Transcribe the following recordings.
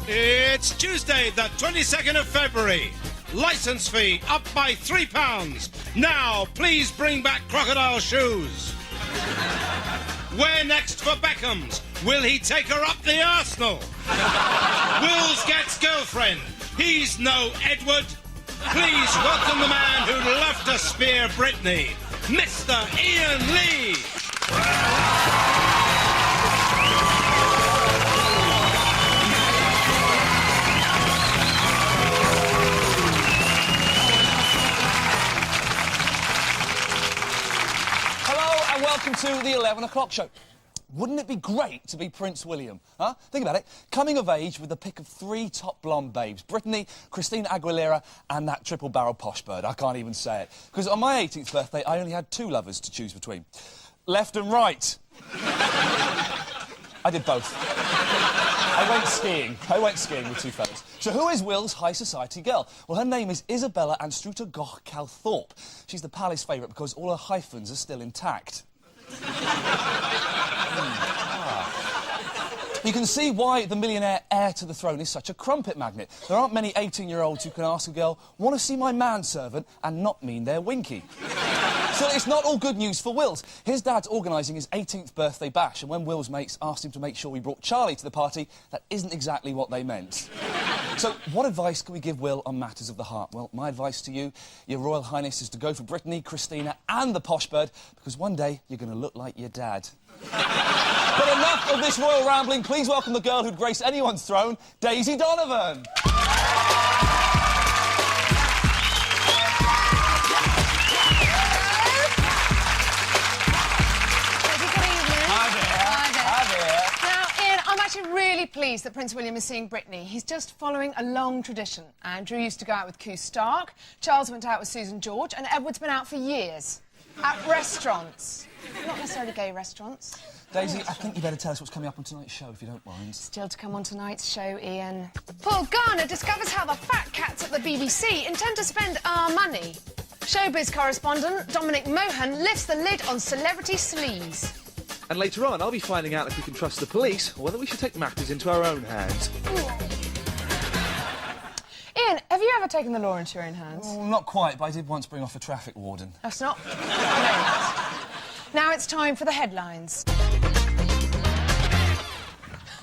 It's Tuesday, the 22nd of February. Licence fee up by £3. Now, please bring back crocodile shoes. Where next for Beckham's? Will he take her up the arsenal? Wills gets girlfriend. He's no Edward. Please welcome the man who loved to spear Britney, Mr. Iain Lee. Hello and welcome to the 11 o'clock show. Wouldn't it be great to be Prince William, huh? Think about it. Coming of age with the pick of 3 top blonde babes. Britney, Christina Aguilera and that triple-barrel posh bird. I can't even say it. Because on my 18th birthday, I only had 2 lovers to choose between. Left and right. I did both. I went skiing with 2 fellas. So who is Will's high society girl? Well, her name is Isabella Anstruta Goch Calthorpe. She's the palace favourite because all her hyphens are still intact. You can see why the millionaire heir to the throne is such a crumpet magnet. There aren't many 18-year-olds who can ask a girl, want to see my manservant, and not mean they're winky. So it's not all good news for Wills. His dad's organising his 18th birthday bash, and when Will's mates asked him to make sure he brought Charlie to the party, that isn't exactly what they meant. So what advice can we give Will on matters of the heart? Well, my advice to you, Your Royal Highness, is to go for Britney, Christina and the posh bird, because one day you're going to look like your dad. But enough of this royal rambling. Please welcome the girl who'd grace anyone's throne, Daisy Donovan. I'm actually really pleased that Prince William is seeing Britney. He's just following a long tradition. Andrew used to go out with Koo Stark, Charles went out with Susan George, and Edward's been out for years. At restaurants. Not necessarily gay restaurants. Daisy, I think you better tell us what's coming up on tonight's show, if you don't mind. Still to come on tonight's show, Iain. Paul Garner discovers how the fat cats at the BBC intend to spend our money. Showbiz correspondent Dominic Mohan lifts the lid on celebrity sleaze. And later on, I'll be finding out if we can trust the police or whether we should take matters into our own hands. Iain, have you ever taken the law into your own hands? Well, not quite, but I did once bring off a traffic warden. That's not great. Now it's time for the headlines.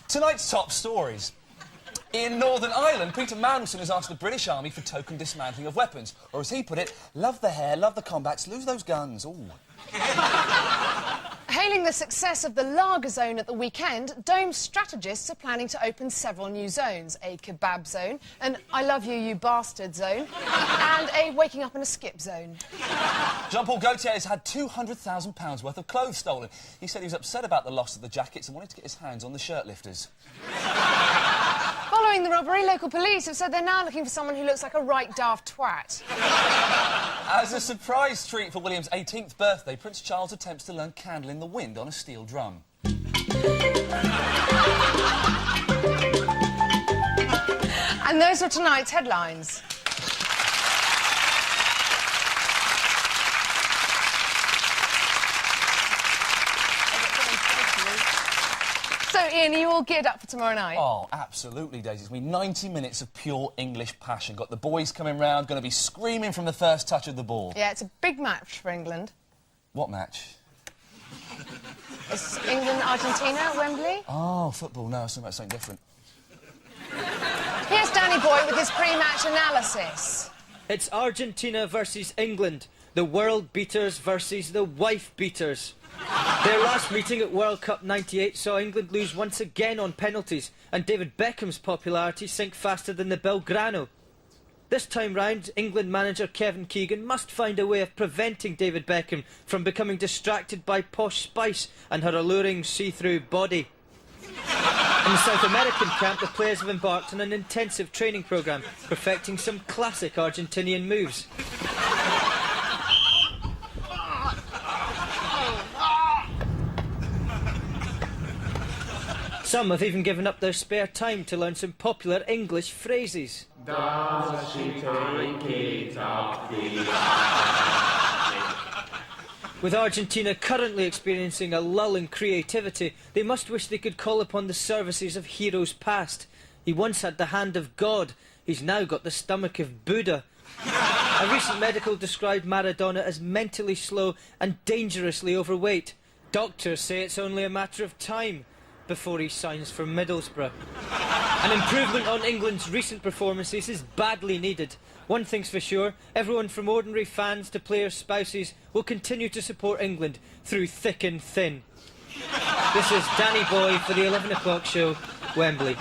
Tonight's top stories. In Northern Ireland, Peter Mandelson has asked the British Army for token dismantling of weapons. Or as he put it, love the hair, love the combats, lose those guns. Ooh. Hailing the success of the Lager Zone at the weekend, Dome strategists are planning to open several new zones. A kebab zone, an I love you, you bastard zone, and a waking up in a skip zone. Jean-Paul Gaultier has had £200,000 worth of clothes stolen. He said he was upset about the loss of the jackets and wanted to get his hands on the shirt lifters. Following the robbery, local police have said they're now looking for someone who looks like a right daft twat. As a surprise treat for William's 18th birthday, Prince Charles attempts to learn Candle in the Wind on a steel drum. And those are tonight's headlines. So, Iain, are you all geared up for tomorrow night? Oh, absolutely, Daisy. It's going to be 90 minutes of pure English passion. Got the boys coming round, going to be screaming from the first touch of the ball. Yeah, it's a big match for England. What match? It's England-Argentina at Wembley. Oh, football. No, it's about something different. Here's Danny Boy with his pre-match analysis. It's Argentina versus England. The world beaters versus the wife beaters. Their last meeting at World Cup '98 saw England lose once again on penalties, and David Beckham's popularity sink faster than the Belgrano. This time round, England manager Kevin Keegan must find a way of preventing David Beckham from becoming distracted by Posh Spice and her alluring see-through body. In the South American camp, the players have embarked on an intensive training programme, perfecting some classic Argentinian moves. Some have even given up their spare time to learn some popular English phrases. With Argentina currently experiencing a lull in creativity, they must wish they could call upon the services of heroes past. He once had the hand of God. He's now got the stomach of Buddha. A recent medical described Maradona as mentally slow and dangerously overweight. Doctors say it's only a matter of time before he signs for Middlesbrough. An improvement on England's recent performances is badly needed. One thing's for sure, everyone from ordinary fans to players' spouses will continue to support England through thick and thin. This is Danny Boy for the 11 o'clock show, Wembley.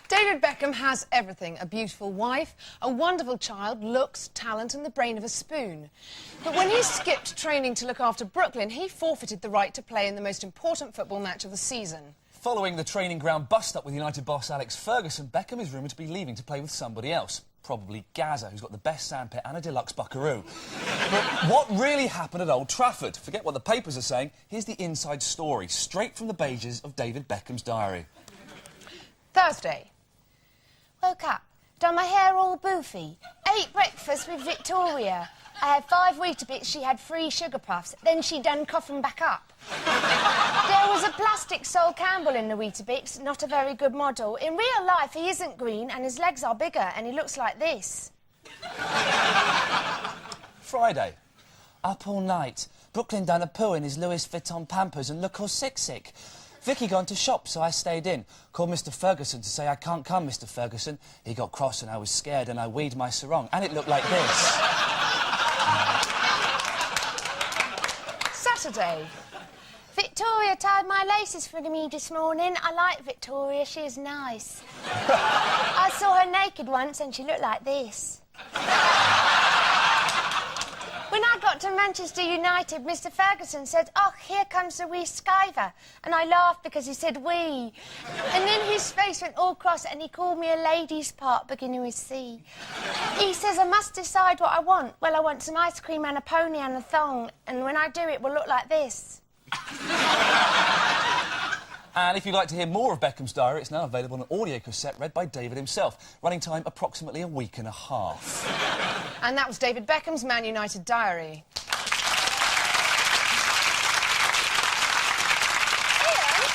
David Beckham has everything: a beautiful wife, a wonderful child, looks, talent and the brain of a spoon. But when he skipped training to look after Brooklyn, he forfeited the right to play in the most important football match of the season. Following the training ground bust-up with United boss Alex Ferguson, Beckham is rumoured to be leaving to play with somebody else. Probably Gaza, who's got the best sandpit and a deluxe buckaroo. But what really happened at Old Trafford? Forget what the papers are saying. Here's the inside story, straight from the pages of David Beckham's diary. Thursday. Woke up, done my hair all boofy, ate breakfast with Victoria. I had 5 Weetabix, she had 3 sugar puffs, then she done coughing back up. There was a plastic Sol Campbell in the Weetabix, not a very good model. In real life, he isn't green and his legs are bigger and he looks like this. Friday. Up all night. Brooklyn done a poo in his Louis Vuitton Pampers and look all sick. Vicky gone to shop, so I stayed in. Called Mr Ferguson to say, I can't come, Mr Ferguson. He got cross and I was scared and I weed my sarong. And it looked like this. Saturday. Victoria tied my laces for me this morning. I like Victoria, she is nice. I saw her naked once and she looked like this. When I got to Manchester United, Mr Ferguson said, "Oh, here comes the wee skiver." And I laughed because he said wee. And then his face went all cross and he called me a lady's part beginning with C. He says I must decide what I want. Well, I want some ice cream and a pony and a thong. And when I do, it will look like this. And if you'd like to hear more of Beckham's diary, it's now available on an audio cassette read by David himself. Running time approximately a week and a half. And that was David Beckham's Man United diary. Iain?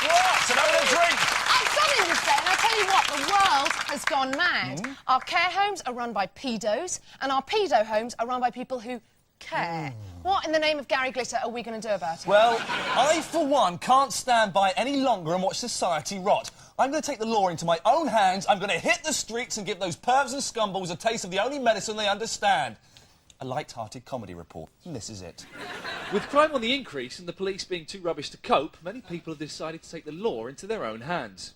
What? Another drink! I'm studying this day, and I tell you what, the world has gone mad. Our care homes are run by pedos, and our pedo homes are run by people who care. What in the name of Gary Glitter are we going to do about it? Well, I, for one, can't stand by any longer and watch society rot. I'm going to take the law into my own hands. I'm going to hit the streets and give those pervs and scumballs a taste of the only medicine they understand. A light-hearted comedy report. And this is it. With crime on the increase and the police being too rubbish to cope, many people have decided to take the law into their own hands.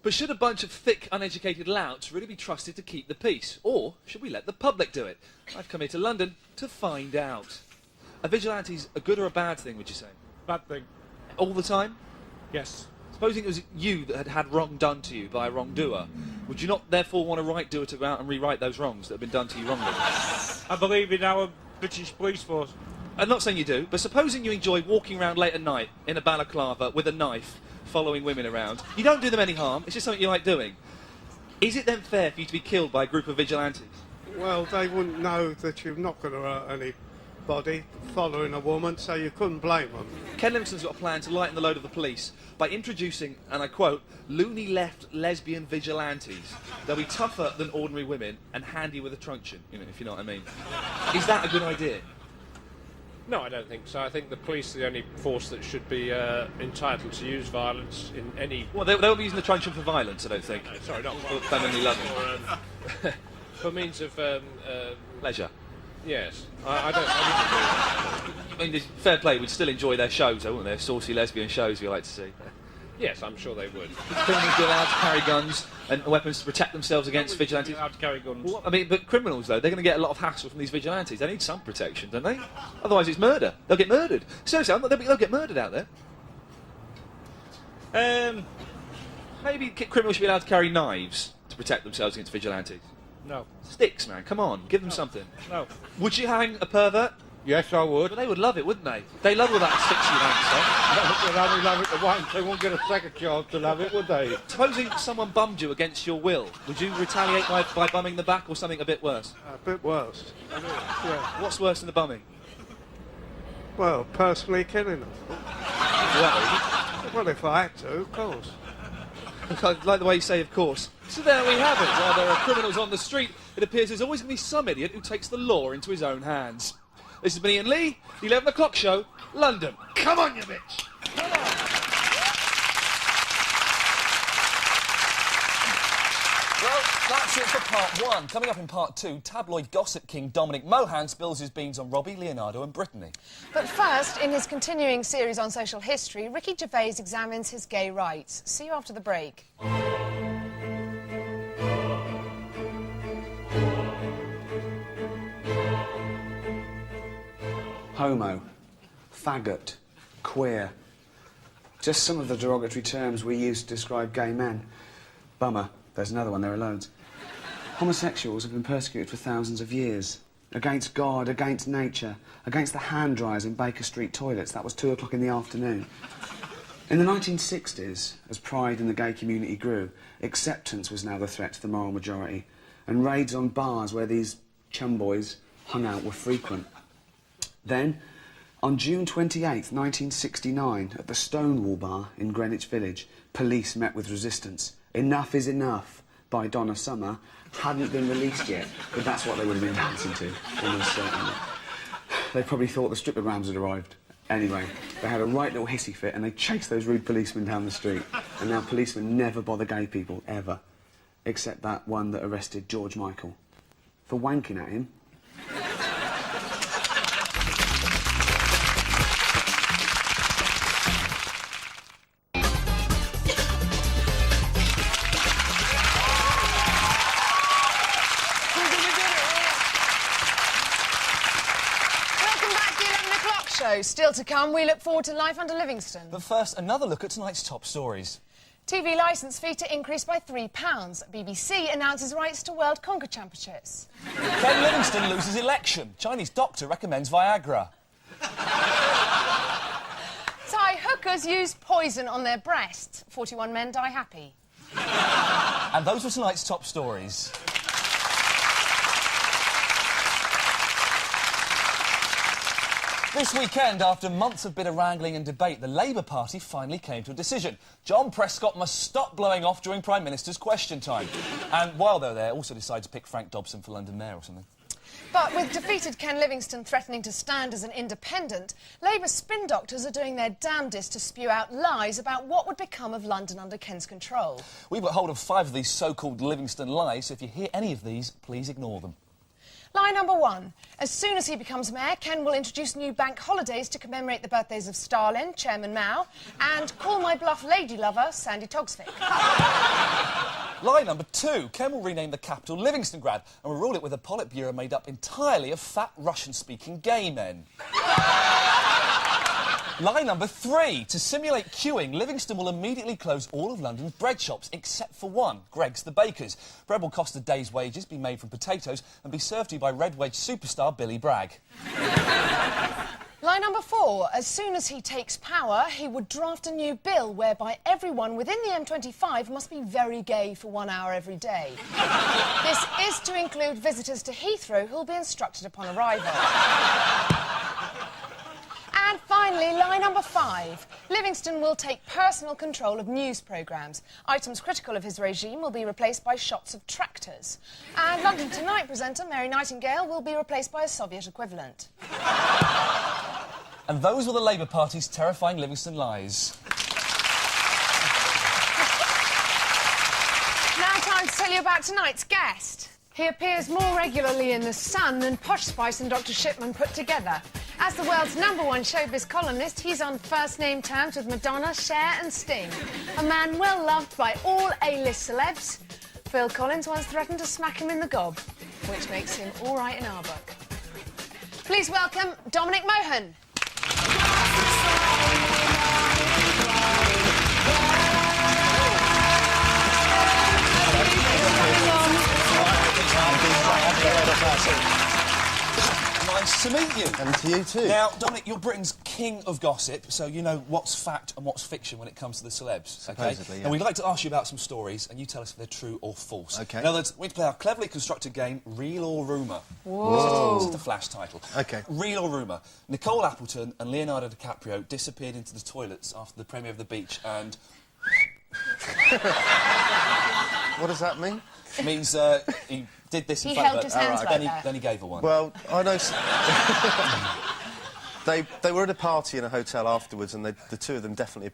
But should a bunch of thick, uneducated louts really be trusted to keep the peace? Or should we let the public do it? I've come here to London to find out. Are vigilantes a good or a bad thing, would you say? Bad thing. All the time? Yes. Supposing it was you that had had wrong done to you by a wrongdoer, would you not therefore want a right doer to go out and rewrite those wrongs that have been done to you wrongly? I believe in our British police force. I'm not saying you do, but supposing you enjoy walking around late at night in a balaclava with a knife, following women around. You don't do them any harm, it's just something you like doing. Is it then fair for you to be killed by a group of vigilantes? Well, they wouldn't know that you're not going to hurt anybody following a woman, so you couldn't blame them. Ken Livingstone's got a plan to lighten the load of the police by introducing, and I quote, loony left lesbian vigilantes. They'll be tougher than ordinary women and handy with a truncheon, if you know what I mean. Is that a good idea? No, I don't think so. I think the police are the only force that should be entitled to use violence in any... Well, they won't be using the truncheon for violence, I don't think. No, sorry, not for family loving. For means of... Pleasure. Yes. I mean, fair play, we'd still enjoy their shows, though, wouldn't they? Saucy lesbian shows we like to see. Yes, I'm sure they would. Criminals be allowed to carry guns and weapons to protect themselves against vigilantes? Allowed to carry guns. Well, I mean, but criminals, though, they're going to get a lot of hassle from these vigilantes. They need some protection, don't they? Otherwise it's murder. They'll get murdered. Seriously, they'll get murdered out there. Maybe criminals should be allowed to carry knives to protect themselves against vigilantes. No. Sticks, man, come on, give them something. No. Would you hang a pervert? Yes, I would. But they would love it, wouldn't they? They love all that sexy They'd only love it to once. They won't get a second chance to love it, would they? Supposing someone bummed you against your will, would you retaliate by bumming the back or something a bit worse? A bit worse. Yeah. What's worse than the bumming? Well, personally killing them. Well, if I had to, of course. I like the way you say, of course. So there we have it. While there are criminals on the street, it appears there's always going to be some idiot who takes the law into his own hands. This has been Iain Lee, the 11 o'clock show, London. Come on, you bitch! Well, that's it for part 1. Coming up in part 2, tabloid gossip king Dominic Mohan spills his beans on Robbie, Leonardo and Brittany. But first, in his continuing series on social history, Ricky Gervais examines his gay rights. See you after the break. Homo, faggot, queer. Just some of the derogatory terms we use to describe gay men. Bummer. There's another one, there are loads. Homosexuals have been persecuted for thousands of years. Against God, against nature, against the hand dryers in Baker Street toilets. That was 2 o'clock in the afternoon. In the 1960s, as pride in the gay community grew, acceptance was now the threat to the moral majority, and raids on bars where these chum boys hung out were frequent. Then, on June 28th, 1969, at the Stonewall Bar in Greenwich Village, police met with resistance. Enough is Enough by Donna Summer hadn't been released yet, but that's what they would have been dancing to, almost certainly. They probably thought the stripograms had arrived. Anyway, they had a right little hissy fit and they chased those rude policemen down the street. And now policemen never bother gay people, ever. Except that one that arrested George Michael. For wanking at him. Still to come, we look forward to Life under Livingston. But first, another look at tonight's top stories. TV licence fee to increase by £3. BBC announces rights to World Conquer Championships. Ken Livingstone loses election. Chinese doctor recommends Viagra. Thai hookers use poison on their breasts. 41 men die happy. And those were tonight's top stories. This weekend, after months of bitter wrangling and debate, the Labour Party finally came to a decision. John Prescott must stop blowing off during Prime Minister's question time. And while they're there, also decide to pick Frank Dobson for London Mayor or something. But with defeated Ken Livingstone threatening to stand as an independent, Labour spin doctors are doing their damnedest to spew out lies about what would become of London under Ken's control. We've got hold of 5 of these so-called Livingstone lies, so if you hear any of these, please ignore them. Lie number 1. As soon as he becomes mayor, Ken will introduce new bank holidays to commemorate the birthdays of Stalin, Chairman Mao, and call my bluff lady lover, Sandy Togsvik. Lie number 2. Ken will rename the capital Livingstongrad and will rule it with a Politburo made up entirely of fat Russian-speaking gay men. Lie number 3. To simulate queuing, Livingston will immediately close all of London's bread shops, except for one, Greg's the Baker's. Bread will cost a day's wages, be made from potatoes, and be served to you by Red Wedge superstar Billy Bragg. Lie number 4. As soon as he takes power, he would draft a new bill whereby everyone within the M25 must be very gay for 1 hour every day. This is to include visitors to Heathrow who'll be instructed upon arrival. And finally, lie number 5. Livingstone will take personal control of news programmes. Items critical of his regime will be replaced by shots of tractors. And London Tonight presenter Mary Nightingale will be replaced by a Soviet equivalent. And those were the Labour Party's terrifying Livingstone lies. Now time to tell you about tonight's guest. He appears more regularly in The Sun than Posh Spice and Dr. Shipman put together. As the world's #1 showbiz columnist, he's on first-name terms with Madonna, Cher and Sting. A man well-loved by all A-list celebs. Phil Collins once threatened to smack him in the gob, which makes him all right in our book. Please welcome Dominic Mohan. Nice to meet you. And to you too. Now, Dominic, you're Britain's king of gossip, so you know what's fact and what's fiction when it comes to the celebs, okay? Supposedly, yeah. And we'd like to ask you about some stories, and you tell us if they're true or false. Okay. In other words, we play our cleverly constructed game, Real or Rumour. Whoa. This is the flash title. Okay. Real or Rumour. Nicole Appleton and Leonardo DiCaprio disappeared into the toilets after the premiere of The Beach, and... What does that mean? It means he did this in He front held of his her, hands like that. then he gave her one. Well, I know... They were at a party in a hotel afterwards, and the two of them definitely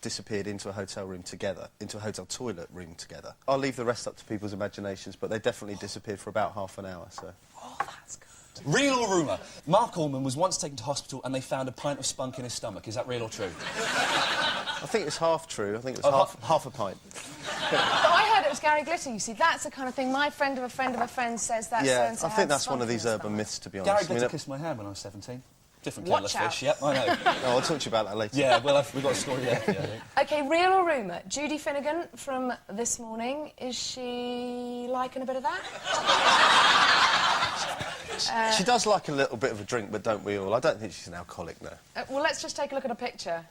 disappeared into a hotel room together, into a hotel toilet room together. I'll leave the rest up to people's imaginations, but they definitely disappeared for about half an hour, so... Oh, that's good. Real or rumour? Mark Allman was once taken to hospital and they found a pint of spunk in his stomach. Is that real or true? I think it's half true. I think it was half a pint. But I heard it was Gary Glitter, you see. That's the kind of thing my friend of a friend of a friend says that Yeah, so-and-so I had think that's spunk one of in these his urban stomach. myths, to be honest. Gary I mean, Glitter kissed my hand when I was 17. Different Watch kettle of out. fish, yep, I know. No, I'll talk to you about that later. Yeah, well, we've got a story there for you, I think. OK, real or rumour? Judy Finnegan from This Morning, is she liking a bit of that? She does like a little bit of a drink, but don't we all? I don't think she's an alcoholic, no. Well, let's just take a look at a picture.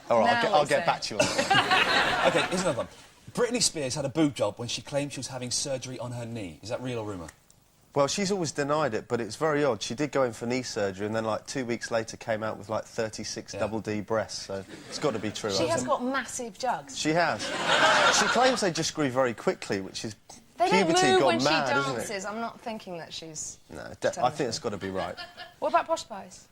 All right, Now I'll we get say. back to you on that. OK, here's another one. Britney Spears had a boob job when she claimed she was having surgery on her knee. Is that real or rumour? Well, she's always denied it, but it's very odd. She did go in for knee surgery and then, like, 2 weeks later came out with, like, 36 double D breasts, so it's got to be true. She has got massive jugs. She has. She claims they just grew very quickly, which is... They don't puberty move gone when she mad, isn't it? dances. I'm not thinking that she's... No, I think it's got to be right. What about Posh Spice?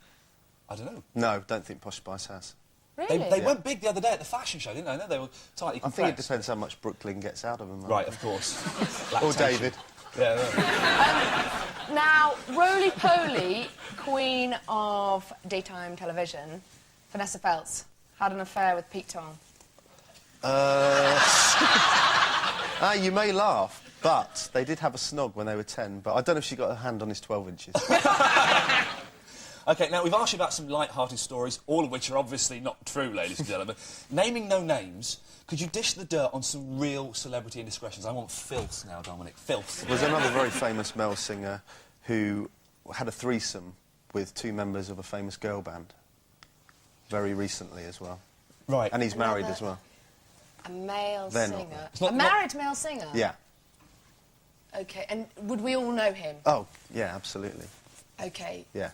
I don't know. No, don't think Posh Spice has. Really? They went big the other day at the fashion show, didn't they? No, they were tightly I compressed. think it depends how much Brooklyn gets out of them. Right, of course. Or David. Yeah, right. Now, roly-poly queen of daytime television, Vanessa Feltz, had an affair with Pete Tong. You may laugh, but they did have a snog when they were 10, but I don't know if she got her hand on his 12 inches. OK, now, we've asked you about some light-hearted stories, all of which are obviously not true, ladies and gentlemen. Naming no names, could you dish the dirt on some real celebrity indiscretions? I want filth now, Dominic, filth. There's another very famous male singer who had a threesome with 2 members of a famous girl band. Very recently as well. Right. And he's married as well. A male They're not singer. not- A married male singer? Yeah. OK, and would we all know him? Oh, yeah, absolutely. OK. Yeah.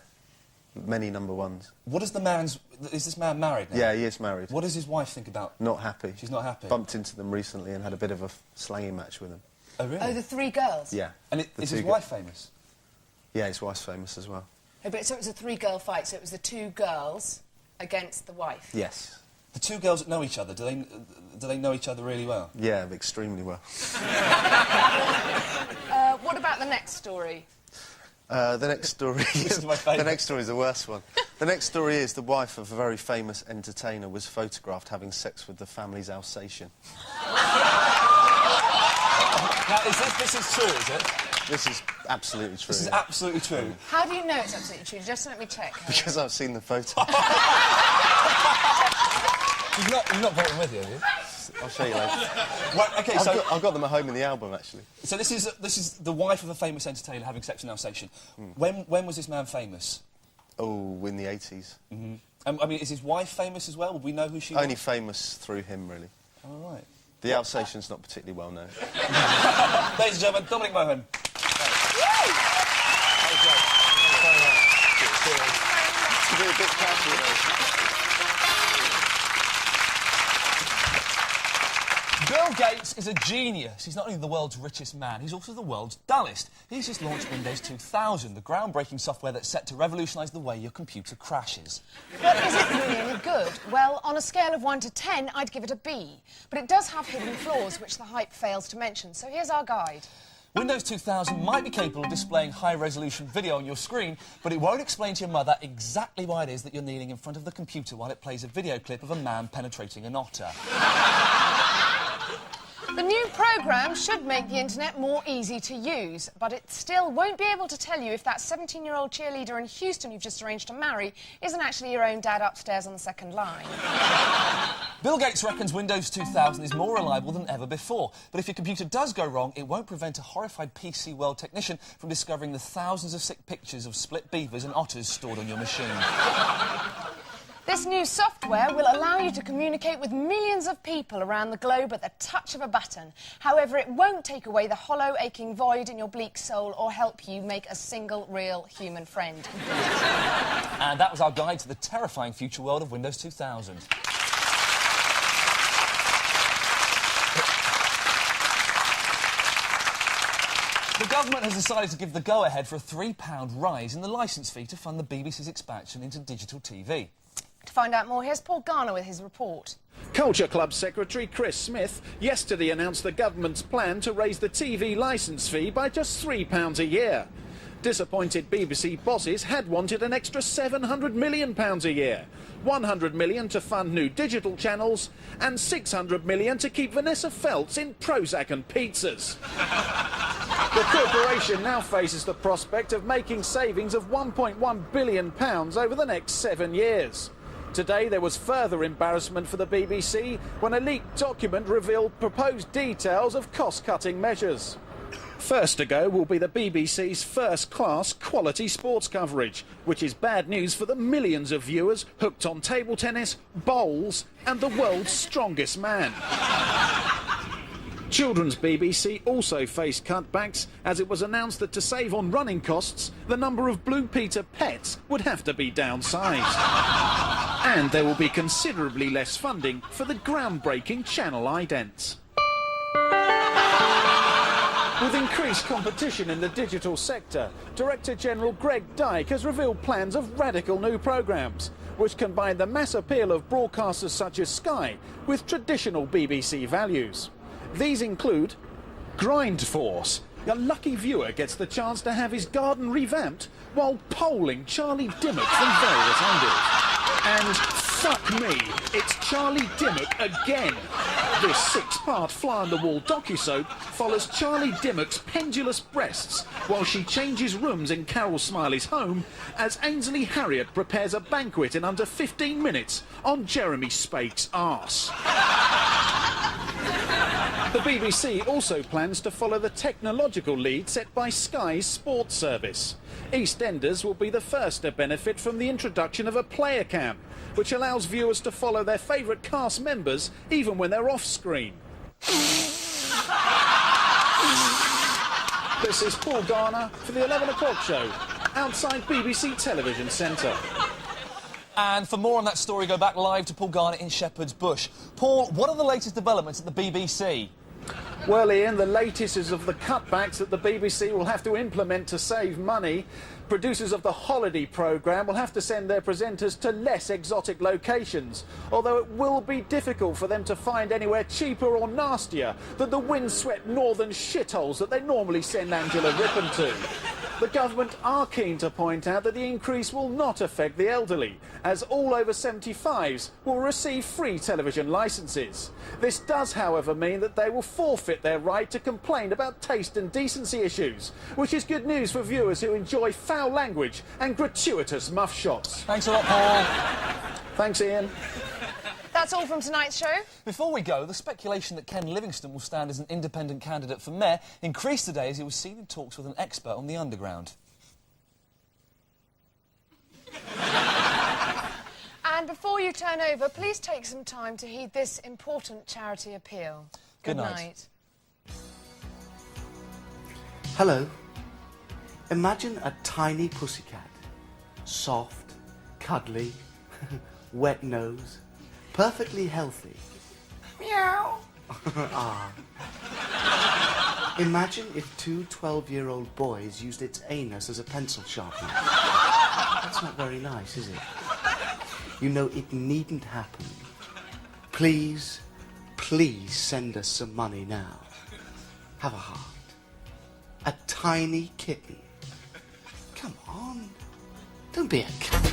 Many number ones. What is the man's... Is this man married now? Yeah, he is married. What does his wife think about... Not happy. She's not happy? Bumped into them recently and had a bit of a slanging match with them. Oh, really? Oh, the 3 girls? Yeah. And The is two his gi- wife famous? Yeah, his wife's famous as well. Oh, but so it was a 3-girl fight, so it was the 2 girls against the wife? Yes. The 2 girls that know each other, do they know each other really well? Yeah, extremely well. What about the next story? The next story This is my favourite. The next story is the worst one. The next story is the wife of a very famous entertainer was photographed having sex with the family's Alsatian. Now, this is true, is it? This is absolutely true. This is yeah. absolutely true. How do you know it's absolutely true? Just let me check. Because I've seen the photo. You've not brought them with you, have you? I'll show you later. Right, OK, so... I've got them at home in the album, actually. So this is the wife of a famous entertainer having sex with an Alsatian. When was this man famous? Oh, in the 80s. I mean, is his wife famous as well? Would we know who she Only was? famous through him, really. All right. The Alsatian's not particularly well known. Ladies and gentlemen, Dominic Mohan. To be a bit casual, though. Bill Gates is a genius. He's not only the world's richest man, he's also the world's dullest. He's just launched Windows 2000, the groundbreaking software that's set to revolutionise the way your computer crashes. But is it really good? Well, on a scale of 1 to 10, I'd give it a B. But it does have hidden flaws, which the hype fails to mention. So here's our guide. Windows 2000 might be capable of displaying high-resolution video on your screen, but it won't explain to your mother exactly why it is that you're kneeling in front of the computer while it plays a video clip of a man penetrating an otter. The new programme should make the internet more easy to use, but it still won't be able to tell you if that 17-year-old cheerleader in Houston you've just arranged to marry isn't actually your own dad upstairs on the second line. Bill Gates reckons Windows 2000 is more reliable than ever before, but if your computer does go wrong, it won't prevent a horrified PC World technician from discovering the thousands of sick pictures of split beavers and otters stored on your machine. This new software will allow you to communicate with millions of people around the globe at the touch of a button. However, it won't take away the hollow, aching void in your bleak soul or help you make a single real human friend. And that was our guide to the terrifying future world of Windows 2000. The government has decided to give the go-ahead for a £3 rise in the licence fee to fund the BBC's expansion into digital TV. To find out more, here's Paul Garner with his report. Culture Club Secretary Chris Smith yesterday announced the government's plan to raise the TV licence fee by just £3 a year. Disappointed BBC bosses had wanted an extra £700 million a year, £100 million to fund new digital channels and £600 million to keep Vanessa Feltz in Prozac and pizzas. The corporation now faces the prospect of making savings of £1.1 billion over the next 7 years. Today there was further embarrassment for the BBC when a leaked document revealed proposed details of cost-cutting measures. First to go will be the BBC's first-class quality sports coverage, which is bad news for the millions of viewers hooked on table tennis, bowls and the world's strongest man. Children's BBC also faced cutbacks as it was announced that to save on running costs, the number of Blue Peter pets would have to be downsized. And there will be considerably less funding for the groundbreaking Channel Idents. With increased competition in the digital sector, Director General Greg Dyke has revealed plans of radical new programmes, which combine the mass appeal of broadcasters such as Sky with traditional BBC values. These include Grind Force. A lucky viewer gets the chance to have his garden revamped while polling Charlie Dimmock from various angles. And fuck me, it's Charlie Dimmock again. This 6-part fly-on-the-wall docusoap follows Charlie Dimmock's pendulous breasts while she changes rooms in Carol Smiley's home as Ainsley Harriott prepares a banquet in under 15 minutes on Jeremy Spake's arse. The BBC also plans to follow the technological lead set by Sky's sports service. EastEnders will be the first to benefit from the introduction of a player cam, which allows viewers to follow their favourite cast members even when they're off-screen. This is Paul Garner for the 11 o'clock show, outside BBC Television Centre. And for more on that story, go back live to Paul Garner in Shepherd's Bush. Paul, what are the latest developments at the BBC? Well, Ian, the latest is of the cutbacks that the BBC will have to implement to save money. Producers of the holiday programme will have to send their presenters to less exotic locations, although it will be difficult for them to find anywhere cheaper or nastier than the windswept northern shitholes that they normally send Angela Rippon to. The government are keen to point out that the increase will not affect the elderly, as all over 75s will receive free television licences. This does, however, mean that they will forfeit their right to complain about taste and decency issues, which is good news for viewers who enjoy foul language and gratuitous muff shots. Thanks a lot, Paul. Thanks, Ian. That's all from tonight's show. Before we go, the speculation that Ken Livingstone will stand as an independent candidate for mayor increased today as he was seen in talks with an expert on the underground. And before you turn over, please take some time to heed this important charity appeal. Good night. Hello. Imagine a tiny pussycat. Soft, cuddly, wet nose, perfectly healthy. Meow. Imagine if two 12-year-old boys used its anus as a pencil sharpener. That's not very nice, is it? You know, it needn't happen. Please, please send us some money now. Have a heart. A tiny kitten. Come on. Don't be a cat.